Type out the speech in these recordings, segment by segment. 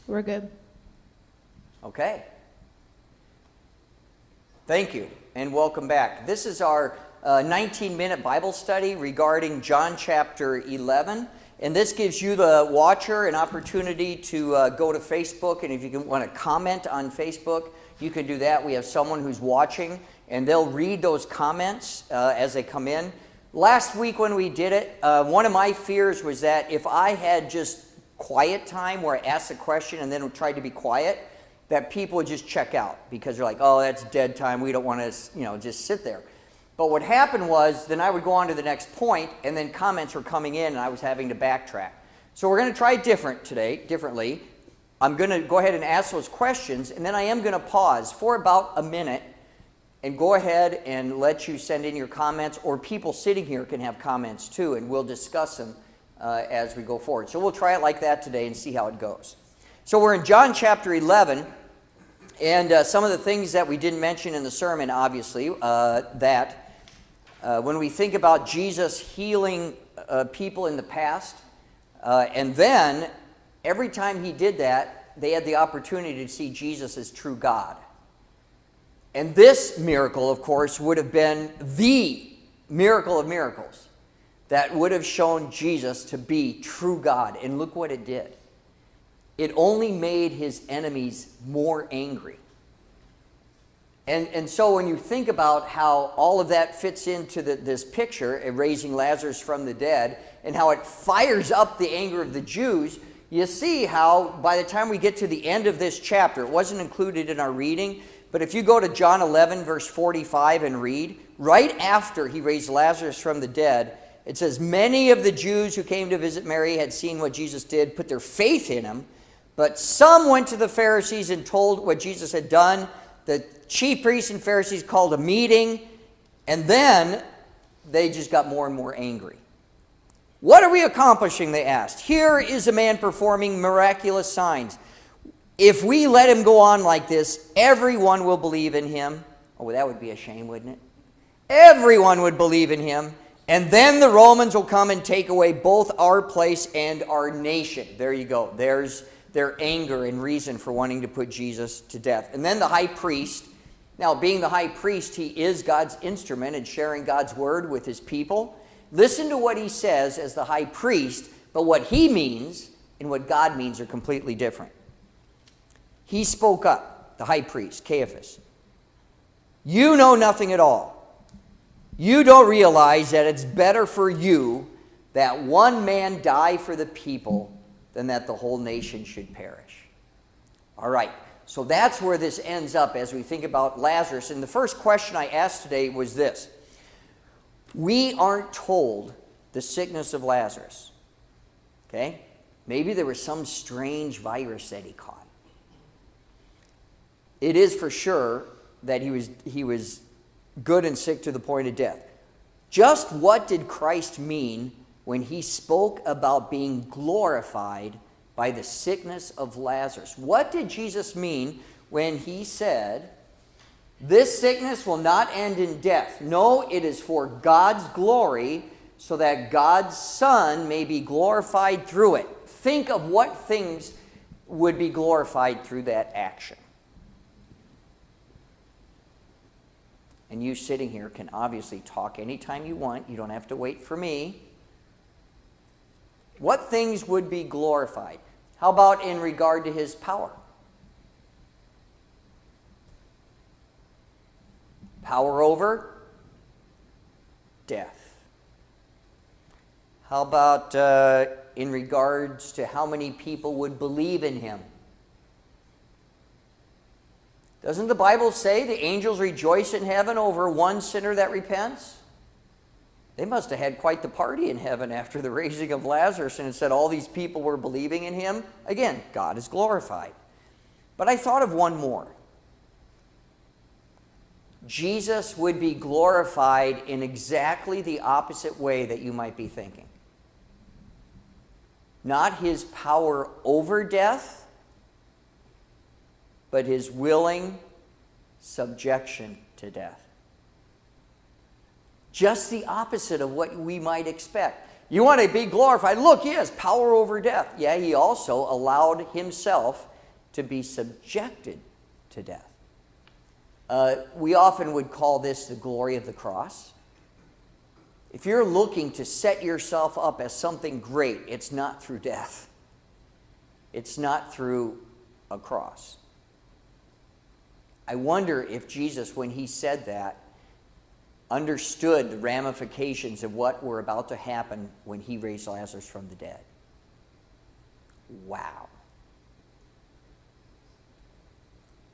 We're good. Okay. Thank you, and welcome back. This is our 19-minute Bible study regarding John chapter 11. And this gives you, the watcher, an opportunity to go to Facebook. And if you want to comment on Facebook, you can do that. We have someone who's watching, and they'll read those comments as they come in. Last week when we did it, one of my fears was that if I had just quiet time where I asked a question and then tried to be quiet, that people would just check out because they're like, oh, that's dead time. We don't want to, just sit there. But what happened was then I would go on to the next point, and then comments were coming in, and I was having to backtrack. So we're going to try it differently. I'm going to go ahead and ask those questions, and then I am going to pause for about a minute and go ahead and let you send in your comments, or people sitting here can have comments too, and we'll discuss them as we go forward. So we'll try it like that today and see how it goes. So we're in John chapter 11, and some of the things that we didn't mention in the sermon, obviously, when we think about Jesus healing people in the past, and then every time he did that, they had the opportunity to see Jesus as true God. And this miracle, of course, would have been the miracle of miracles that would have shown Jesus to be true God. And look what it did. It only made his enemies more angry. And so when you think about how all of that fits into this picture, raising Lazarus from the dead, and how it fires up the anger of the Jews, you see how by the time we get to the end of this chapter, it wasn't included in our reading, but if you go to John 11, verse 45 and read, right after he raised Lazarus from the dead, it says, many of the Jews who came to visit Mary had seen what Jesus did, put their faith in him, but some went to the Pharisees and told what Jesus had done. The chief priests and Pharisees called a meeting, and then they just got more and more angry. What are we accomplishing, they asked. Here is a man performing miraculous signs. If we let him go on like this, everyone will believe in him. Oh, that would be a shame, wouldn't it? Everyone would believe in him, and then the Romans will come and take away both our place and our nation. There you go. There's their anger and reason for wanting to put Jesus to death. And then the high priest, now being the high priest, he is God's instrument in sharing God's word with his people. Listen to what he says as the high priest, but what he means and what God means are completely different. He spoke up, the high priest, Caiaphas. You know nothing at all. You don't realize that it's better for you that one man die for the people than that the whole nation should perish. All right, so that's where this ends up as we think about Lazarus. And the first question I asked today was this. We aren't told the sickness of Lazarus. Okay? Maybe there was some strange virus that he caught. It is for sure that he was good and sick to the point of death. Just what did Christ mean when he spoke about being glorified by the sickness of Lazarus? What did Jesus mean when he said, this sickness will not end in death? No, it is for God's glory, so that God's Son may be glorified through it. Think of what things would be glorified through that action. And you sitting here can obviously talk anytime you want. You don't have to wait for me. What things would be glorified? How about in regard to his power? Power over death. How about in regards to how many people would believe in him? Doesn't the Bible say the angels rejoice in heaven over one sinner that repents? They must have had quite the party in heaven after the raising of Lazarus, and it said all these people were believing in him. Again, God is glorified. But I thought of one more. Jesus would be glorified in exactly the opposite way that you might be thinking. Not his power over death, but his willing subjection to death. Just the opposite of what we might expect. You want to be glorified. Look, he has power over death. Yeah, he also allowed himself to be subjected to death. We often would call this the glory of the cross. If you're looking to set yourself up as something great, it's not through death. It's not through a cross. I wonder if Jesus, when he said that, understood the ramifications of what were about to happen when he raised Lazarus from the dead. Wow.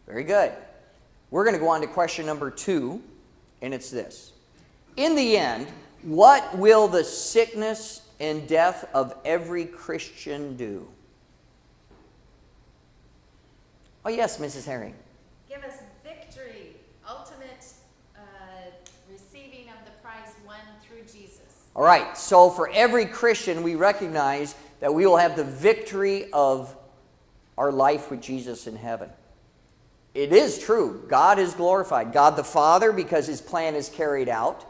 Very good. We're going to go on to question number 2, and it's this. In the end, what will the sickness and death of every Christian do? Oh, yes, Mrs. Herring. Give us victory, ultimate receiving of the prize won through Jesus. All right, so for every Christian, we recognize that we will have the victory of our life with Jesus in heaven. It is true. God is glorified. God the Father, because his plan is carried out.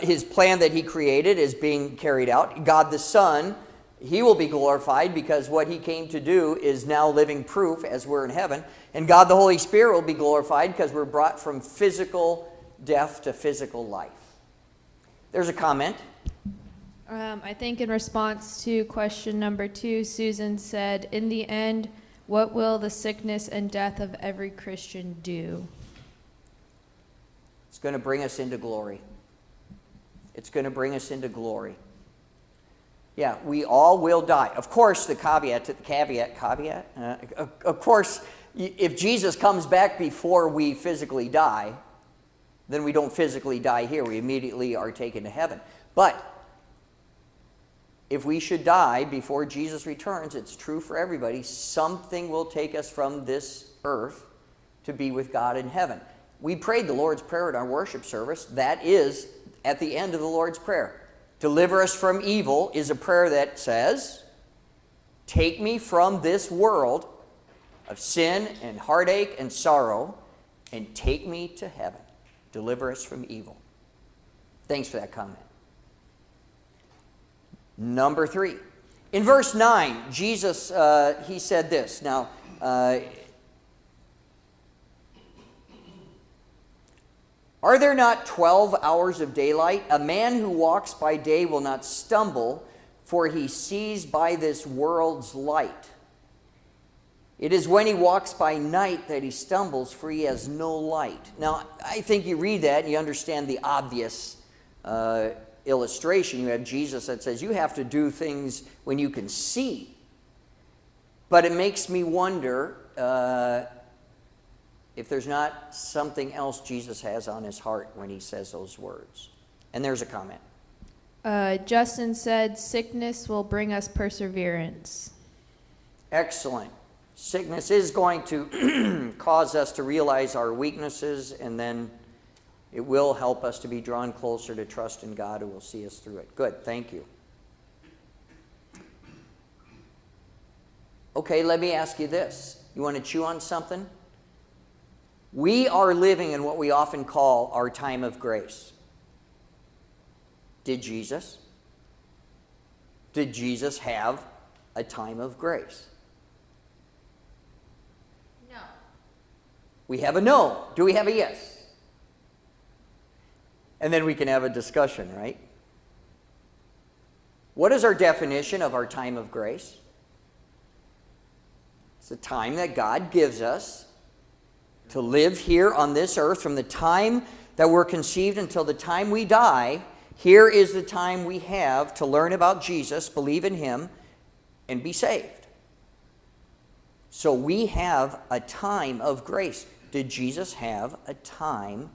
His plan that he created is being carried out. God the Son, he will be glorified because what he came to do is now living proof as we're in heaven. And God the Holy Spirit will be glorified because we're brought from physical death to physical life. There's a comment. I think in response to question number 2, Susan said, in the end, what will the sickness and death of every Christian do? It's going to bring us into glory. It's going to bring us into glory. Yeah, we all will die. Of course, of course, if Jesus comes back before we physically die, then we don't physically die here. We immediately are taken to heaven. But if we should die before Jesus returns, it's true for everybody, something will take us from this earth to be with God in heaven. We prayed the Lord's Prayer in our worship service. That is at the end of the Lord's Prayer. Deliver us from evil is a prayer that says, take me from this world of sin and heartache and sorrow and take me to heaven. Deliver us from evil. Thanks for that comment. Number 3. In verse 9, Jesus, he said this. Now, are there not 12 hours of daylight? A man who walks by day will not stumble, for he sees by this world's light. It is when he walks by night that he stumbles, for he has no light. Now, I think you read that and you understand the obvious illustration. You have Jesus that says you have to do things when you can see. But it makes me wonder if there's not something else Jesus has on his heart when he says those words. And there's a comment. Justin said, sickness will bring us perseverance. Excellent. Sickness is going to cause us to realize our weaknesses, and then it will help us to be drawn closer to trust in God who will see us through it. Good, thank you. Okay, let me ask you this. You want to chew on something? We are living in what we often call our time of grace. Did Jesus? Did Jesus have a time of grace? No. We have a no. Do we have a yes? And then we can have a discussion, right? What is our definition of our time of grace? It's the time that God gives us to live here on this earth from the time that we're conceived until the time we die. Here is the time we have to learn about Jesus, believe in him, and be saved. So we have a time of grace. Did Jesus have a time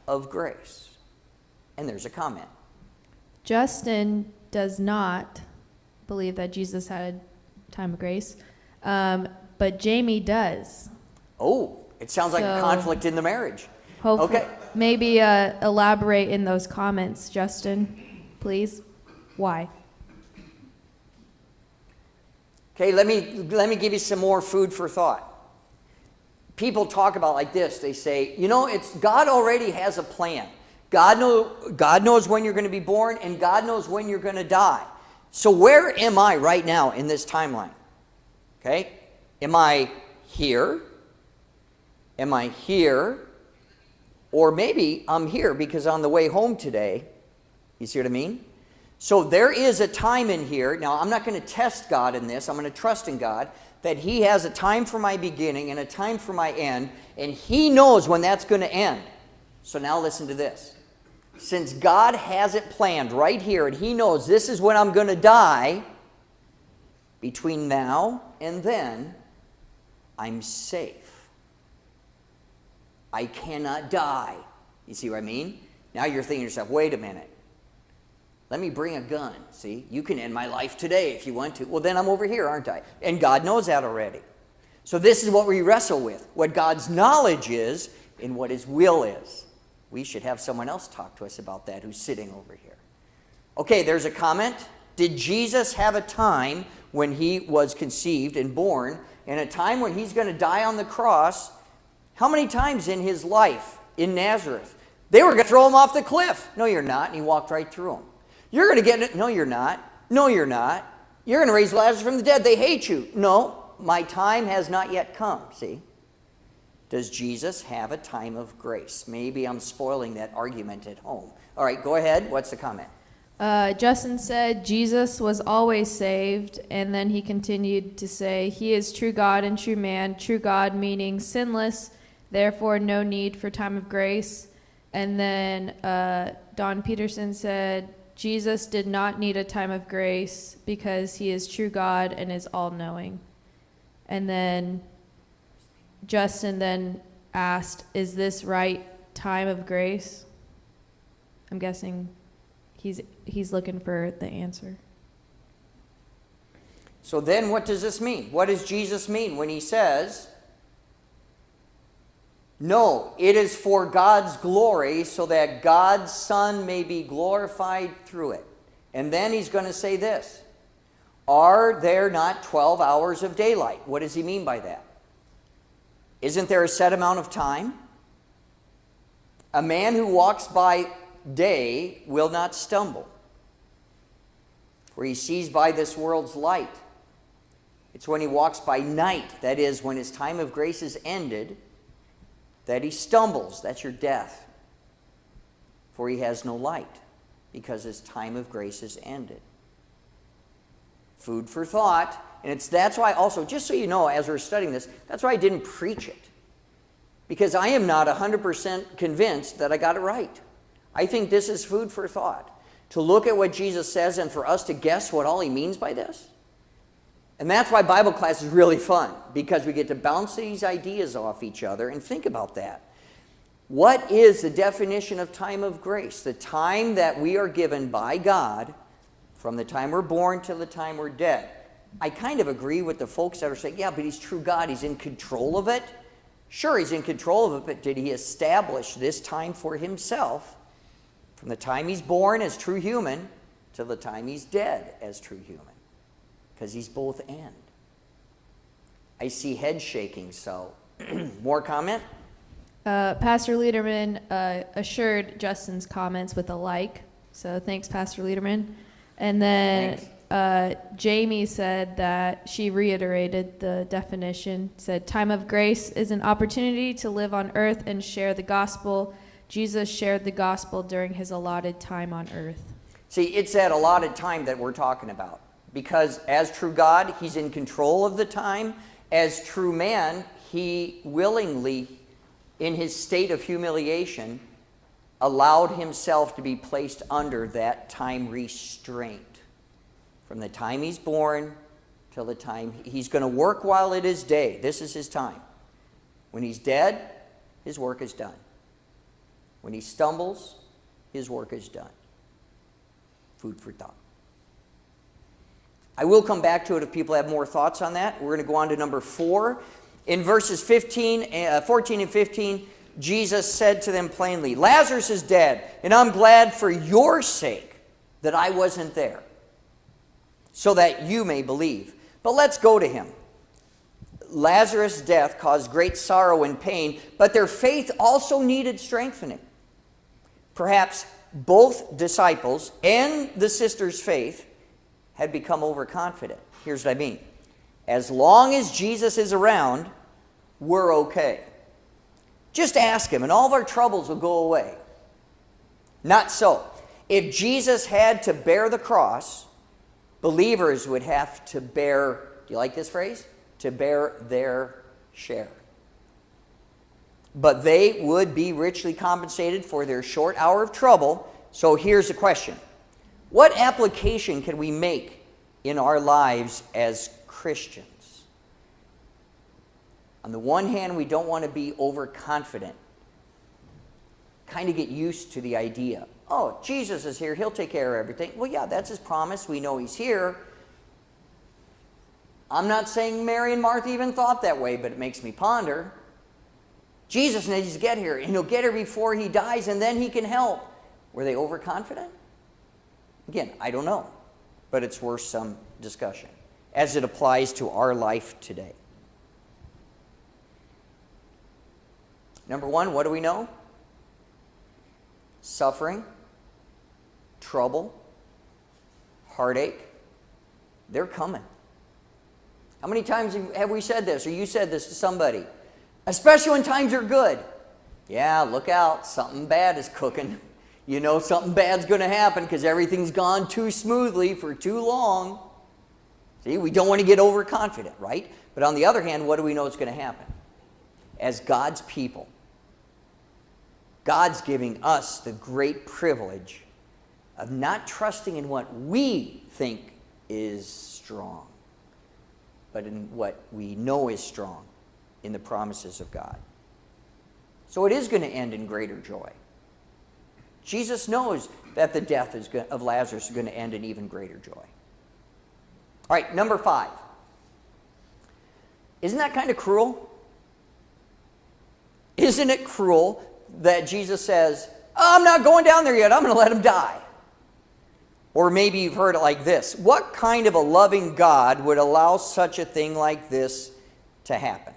of grace? And there's a comment. Justin does not believe that Jesus had a time of grace, but Jamie does. Oh, it sounds like a conflict in the marriage. Hopefully, Okay. Maybe elaborate in those comments, Justin, please. Why? Okay, let me give you some more food for thought. People talk about like this. They say, you know, it's God already has a plan. God knows when you're going to be born, and God knows when you're going to die. So where am I right now in this timeline? Okay? Am I here? Am I here? Or maybe I'm here because on the way home today, you see what I mean? So there is a time in here. Now, I'm not going to test God in this. I'm going to trust in God that He has a time for my beginning and a time for my end, and He knows when that's going to end. So now listen to this. Since God has it planned right here, and He knows this is when I'm going to die, between now and then, I'm safe. I cannot die. You see what I mean? Now you're thinking to yourself, wait a minute. Let me bring a gun. See, you can end my life today if you want to. Well, then I'm over here, aren't I? And God knows that already. So this is what we wrestle with. What God's knowledge is and what His will is. We should have someone else talk to us about that who's sitting over here. Okay, there's a comment. Did Jesus have a time when He was conceived and born, and a time when He's going to die on the cross? How many times in His life in Nazareth? They were going to throw Him off the cliff. No, you're not. And He walked right through them. You're going to get it. No, you're not. No, you're not. You're going to raise Lazarus from the dead. They hate you. No, my time has not yet come. See? Does Jesus have a time of grace? Maybe I'm spoiling that argument at home. All right, go ahead. What's the comment? Justin said Jesus was always saved, and then he continued to say, He is true God and true man, true God meaning sinless, therefore no need for time of grace. And then Don Peterson said, Jesus did not need a time of grace because He is true God and is all-knowing. And then Justin then asked, is this right time of grace? I'm guessing he's looking for the answer. So then what does this mean? What does Jesus mean when He says, no, it is for God's glory so that God's Son may be glorified through it? And then He's going to say this, are there not 12 hours of daylight? What does He mean by that? Isn't there a set amount of time? A man who walks by day will not stumble, for he sees by this world's light. It's when he walks by night, that is, when his time of grace is ended, that he stumbles. That's your death. For he has no light, because his time of grace is ended. Food for thought. And that's why also, just so you know, as we're studying this, that's why I didn't preach it. Because I am not 100% convinced that I got it right. I think this is food for thought. To look at what Jesus says and for us to guess what all He means by this. And that's why Bible class is really fun. Because we get to bounce these ideas off each other and think about that. What is the definition of time of grace? The time that we are given by God from the time we're born till the time we're dead. I kind of agree with the folks that are saying, yeah, but He's true God. He's in control of it. Sure, He's in control of it, but did He establish this time for Himself from the time He's born as true human till the time He's dead as true human? Because He's both and. I see head shaking, so more comment? Pastor Liederman assured Justin's comments with a like. So thanks, Pastor Liederman. And then Jamie said that she reiterated the definition, said time of grace is an opportunity to live on earth and share the gospel. Jesus shared the gospel during His allotted time on earth. See, it's that allotted time that we're talking about. Because as true God, He's in control of the time. As true man, He willingly, in His state of humiliation, allowed Himself to be placed under that time restraint. From the time He's born till the time He's going to work while it is day. This is His time. When He's dead, His work is done. When He stumbles, His work is done. Food for thought. I will come back to it if people have more thoughts on that. We're going to go on to number 4. In verses 14 and 15, Jesus said to them plainly, Lazarus is dead, and I'm glad for your sake that I wasn't there, so that you may believe. But let's go to him. Lazarus' death caused great sorrow and pain, but their faith also needed strengthening. Perhaps both disciples and the sister's faith had become overconfident. Here's what I mean. As long as Jesus is around, we're okay. Just ask him, and all of our troubles will go away. Not so. If Jesus had to bear the cross, believers would have to bear, do you like this phrase? To bear their share. But they would be richly compensated for their short hour of trouble. So here's the question. What application can we make in our lives as Christians? On the one hand, we don't want to be overconfident. Kind of get used to the idea. Oh, Jesus is here. He'll take care of everything. Well, yeah, that's his promise. We know he's here. I'm not saying Mary and Martha even thought that way, but it makes me ponder. Jesus needs to get here, and he'll get here before he dies, and then he can help. Were they overconfident? Again, I don't know, but it's worth some discussion as it applies to our life today. Number one, what do we know? Suffering, trouble, heartache, they're coming. How many times have we said this, or you said this to somebody? Especially when times are good. Yeah, look out, something bad is cooking. You know something bad's going to happen because everything's gone too smoothly for too long. See, we don't want to get overconfident, right? But on the other hand, what do we know is going to happen? As God's people, God's giving us the great privilege of not trusting in what we think is strong, but in what we know is strong, in the promises of God. So it is going to end in greater joy. Jesus knows that the death of Lazarus is going to end in even greater joy. All right, number 5. Isn't that kind of cruel? Isn't it cruel that Jesus says, oh, I'm not going down there yet, I'm going to let him die? Or maybe you've heard it like this. What kind of a loving God would allow such a thing like this to happen?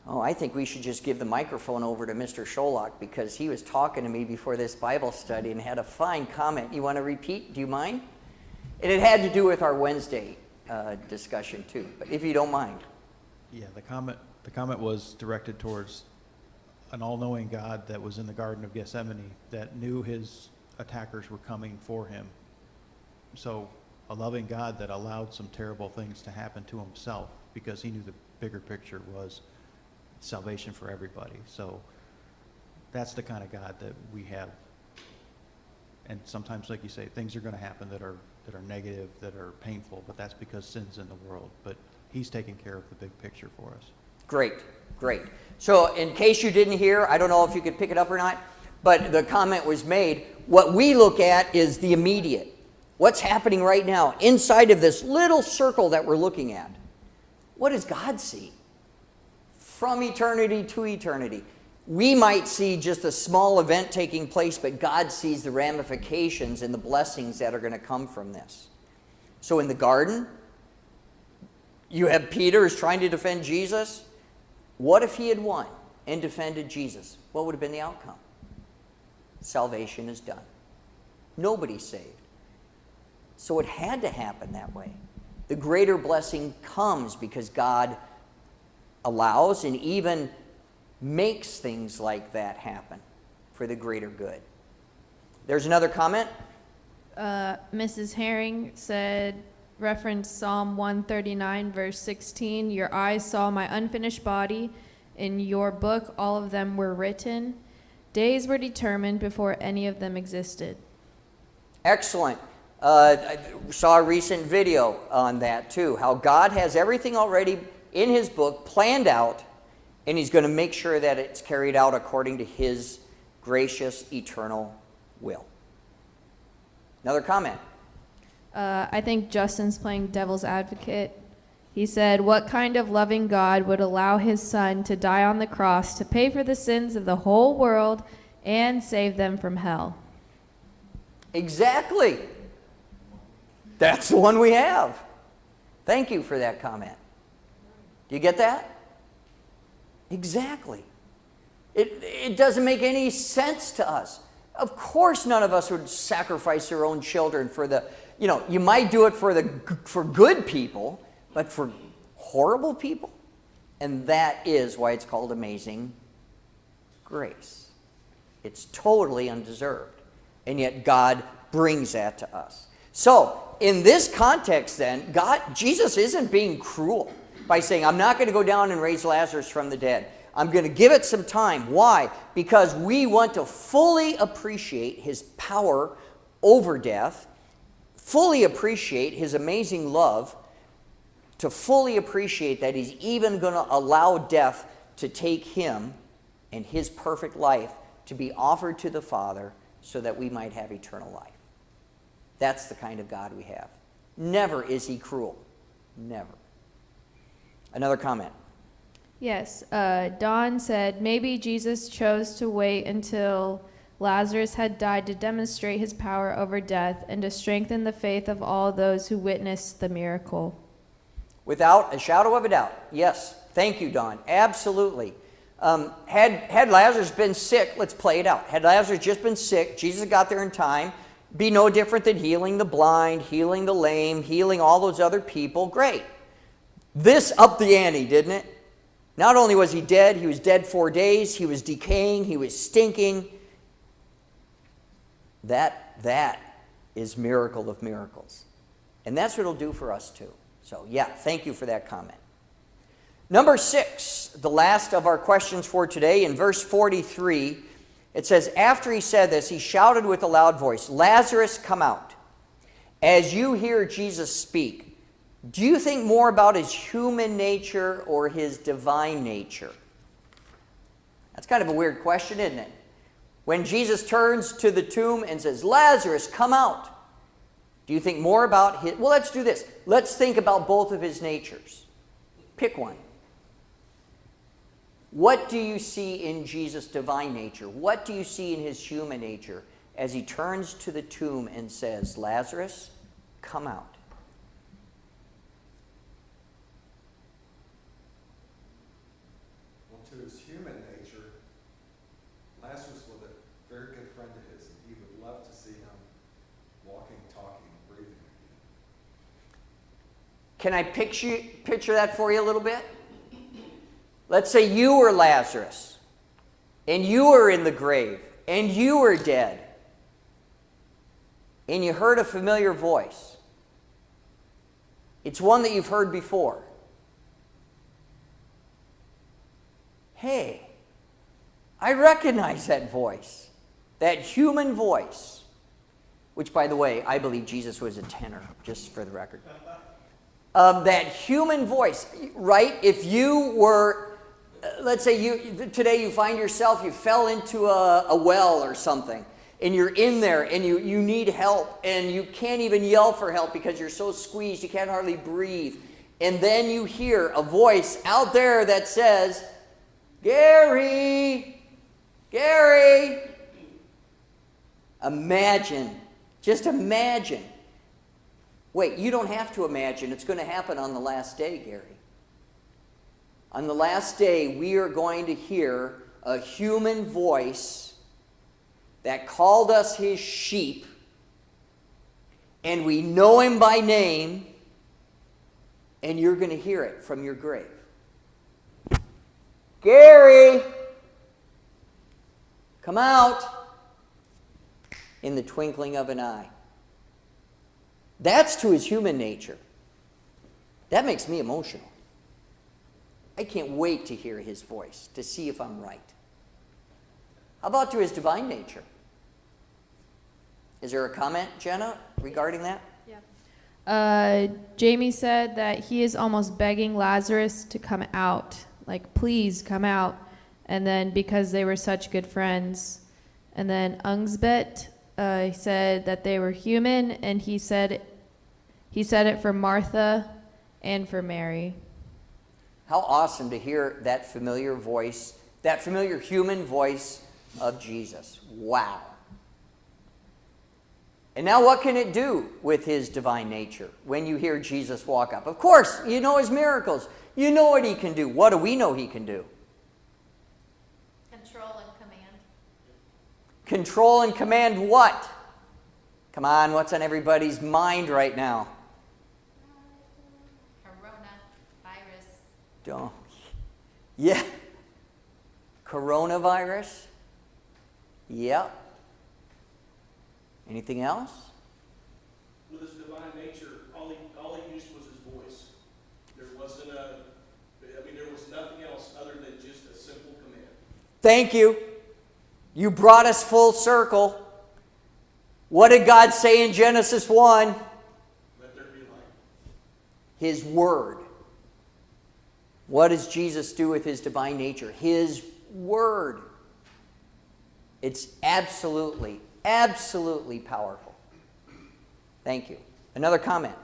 Oh, I think we should just give the microphone over to Mr. Sholok because he was talking to me before this Bible study and had a fine comment. You want to repeat? Do you mind? And it had to do with our Wednesday discussion too, but if you don't mind. Yeah, the comment was directed towards an all-knowing God that was in the Garden of Gethsemane that knew his attackers were coming for him. So a loving God that allowed some terrible things to happen to himself because he knew the bigger picture was salvation for everybody. So that's the kind of God that we have. And sometimes, like you say, things are going to happen that are negative, that are painful, but that's because sin's in the world. But he's taking care of the big picture for us. Great, great. So in case you didn't hear, I don't know if you could pick it up or not, but the comment was made, what we look at is the immediate. What's happening right now inside of this little circle that we're looking at? What does God see? From eternity to eternity. We might see just a small event taking place, but God sees the ramifications and the blessings that are going to come from this. So in the garden, you have Peter who's trying to defend Jesus. What if he had won and defended Jesus? What would have been the outcome? Salvation is done. Nobody's saved. So it had to happen that way. The greater blessing comes because God allows and even makes things like that happen for the greater good. There's another comment. Mrs. Herring said, reference Psalm 139, verse 16, your eyes saw my unfinished body. In your book, all of them were written. Days were determined before any of them existed. Excellent. I saw a recent video on that too, how God has everything already in his book planned out, and he's going to make sure that it's carried out according to his gracious, eternal will. Another comment. I think Justin's playing devil's advocate. He said, what kind of loving God would allow his son to die on the cross to pay for the sins of the whole world and save them from hell? Exactly. That's the one we have. Thank you for that comment. Do you get that? Exactly. It doesn't make any sense to us. Of course none of us would sacrifice their own children for the, you might do it for good people, but for horrible people? And that is why it's called amazing grace. It's totally undeserved. And yet God brings that to us. So, in this context then, Jesus isn't being cruel by saying, I'm not going to go down and raise Lazarus from the dead. I'm going to give it some time. Why? Because we want to fully appreciate his power over death, fully appreciate his amazing love, to fully appreciate that he's even going to allow death to take him and his perfect life to be offered to the Father so that we might have eternal life. That's the kind of God we have. Never is he cruel. Never. Another comment. Yes, Don said, maybe Jesus chose to wait until Lazarus had died to demonstrate his power over death and to strengthen the faith of all those who witnessed the miracle. Without a shadow of a doubt. Yes. Thank you, Don. Absolutely. Had Lazarus been sick, let's play it out. Had Lazarus just been sick, Jesus got there in time, be no different than healing the blind, healing the lame, healing all those other people. Great. This upped the ante, didn't it? Not only was he was dead 4 days, he was decaying, he was stinking. That is miracle of miracles. And that's what it'll do for us too. So yeah, thank you for that comment. Number 6, the last of our questions for today, in verse 43, it says, after he said this, he shouted with a loud voice, Lazarus, come out. As you hear Jesus speak, do you think more about his human nature or his divine nature? That's kind of a weird question, isn't it? When Jesus turns to the tomb and says, Lazarus, come out. Do you think more about his... Well, let's do this. Let's think about both of his natures. Pick one. What do you see in Jesus' divine nature? What do you see in his human nature as he turns to the tomb and says, Lazarus, come out? Well, to his human nature, Lazarus was a very good friend of his, and he would love to see him walking, talking, breathing again. Can I picture that for you a little bit? Let's say you were Lazarus, and you were in the grave, and you were dead, and you heard a familiar voice. It's one that you've heard before. Hey, I recognize that voice, that human voice, which, by the way, I believe Jesus was a tenor, just for the record. That human voice, right? If you were... let's say today you find yourself, you fell into a well or something, and you're in there and you need help, and you can't even yell for help because you're so squeezed you can't hardly breathe. And then you hear a voice out there that says, Gary, Gary. Imagine, just imagine. Wait, you don't have to imagine. It's going to happen on the last day, Gary. On the last day, we are going to hear a human voice that called us his sheep, and we know him by name, and you're going to hear it from your grave. Gary, come out, in the twinkling of an eye. That's to his human nature. That makes me emotional. I can't wait to hear his voice, to see if I'm right. How about to his divine nature? Is there a comment, Jenna, regarding that? Yeah. Jamie said that he is almost begging Lazarus to come out. Like, please come out. And then because they were such good friends. And then Ungsbet said that they were human, and he said it for Martha and for Mary. How awesome to hear that familiar voice, that familiar human voice of Jesus. Wow. And now what can it do with his divine nature when you hear Jesus walk up? Of course, you know his miracles. You know what he can do. What do we know he can do? Control and command. Control and command what? Come on, what's on everybody's mind right now? Corona virus. Don't. Yeah. Coronavirus. Yep. Anything else? With his divine nature, all he used was his voice. There wasn't there was nothing else other than just a simple command. Thank you. You brought us full circle. What did God say in Genesis 1? Let there be light. His word. What does Jesus do with his divine nature? His word. It's absolutely, absolutely powerful. Thank you. Another comment.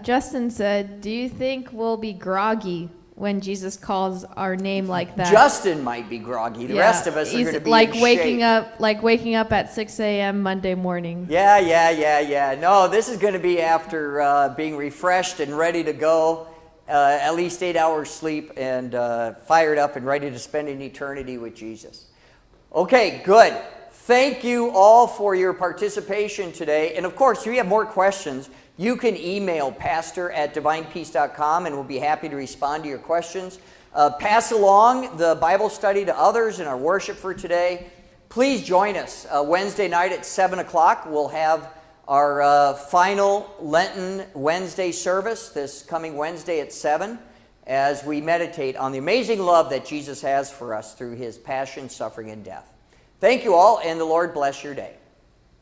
Justin said, do you think we'll be groggy when Jesus calls our name like that? Justin might be groggy. The rest of us are He's going to be like in waking shape. waking up at 6 a.m. Monday morning. Yeah. No, this is going to be after being refreshed and ready to go. At least 8 hours sleep and fired up and ready to spend an eternity with Jesus. Okay, good. Thank you all for your participation today. And of course, if you have more questions, you can email pastor@divinepeace.com and we'll be happy to respond to your questions. Pass along the Bible study to others in our worship for today. Please join us Wednesday night at 7 o'clock. We'll have our final Lenten Wednesday service this coming Wednesday at 7 as we meditate on the amazing love that Jesus has for us through his passion, suffering, and death. Thank you all, and the Lord bless your day.